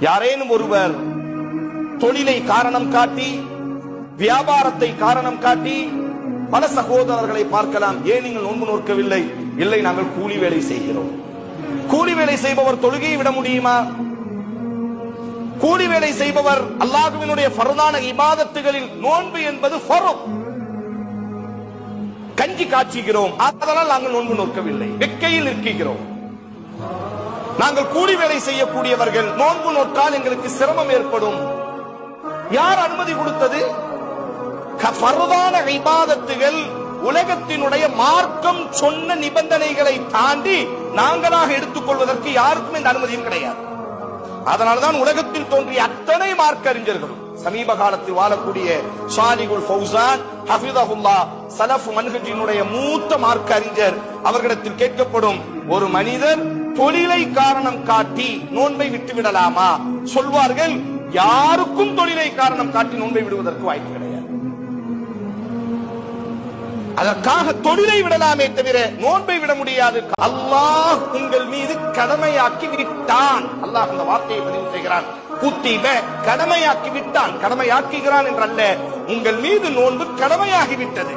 யாரேனும் ஒருவர் தொழிலை காரணம் காட்டி, வியாபாரத்தை காரணம் காட்டி, பல சகோதரர்களை பார்க்கலாம். ஏன் நீங்கள் நோன்பு நோக்கவில்லை? இல்லை, நாங்கள் கூலி வேலை செய்கிறோம். கூலி வேலை செய்பவர் தொழுகையை விட முடியுமா? கூலி வேலை செய்பவர் அல்லாஹ்வினுடைய ஃபர்தான இபாதத்துகளில் நோன்பு என்பது ஃபர்த். கஞ்சி காய்ச்சுகிறோம், அதனால் நாங்கள் நோன்பு நோக்கவில்லை, வெக்கையில் இருக்கிறோம். நாங்கள் கூலி வேலை செய்யக்கூடியவர்கள், நோன்பு நோக்கால் எங்களுக்கு சிரமம் ஏற்படும். யார் அனுமதி கொடுத்தது? ஃபர்தான இபாதத்துகள் உலகத்தினுடைய மார்க்கம் சொன்ன நிபந்தனைகளை தாண்டி நாங்களாக எடுத்துக்கொள்வதற்கு யாருக்கும் இந்த அனுமதியும் கிடையாது. அதனால்தான் உலகத்தில் தோன்றிய அத்தனை மார்க்க அறிஞர்களும், சமீப காலத்தில் வாழக்கூடிய ஷாலிகுல் ஃபௌசான் ஹஃபிதஹுல்லாஹ், சலஃப் மன்ஹஜினுடைய மூத்த மார்க்க அறிஞர், அவர்களிடத்தில் கேட்கப்படும், ஒரு மனிதர் தொழிலை காரணம் காட்டி நோன்பை விட்டு விடலாமா? சொல்வார்கள், யாருக்கும் தொழிலை காரணம் காட்டி நோன்பை விடுவதற்கு வாய்ப்பு கிடையாது. அதற்காக தொழிலை விடலாமே தவிர நோன்பை விட முடியாது. அல்லாஹ் உங்கள் மீது கடமையாக்கி விட்டான். அல்லாஹ் அந்த வார்த்தையை பதிவு செய்கிறான். குத்திப, கடமையாக்கி விட்டான். கடமையாக்குகிறான் என்றல்ல, உங்கள் மீது நோன்பு கடமையாகி விட்டது.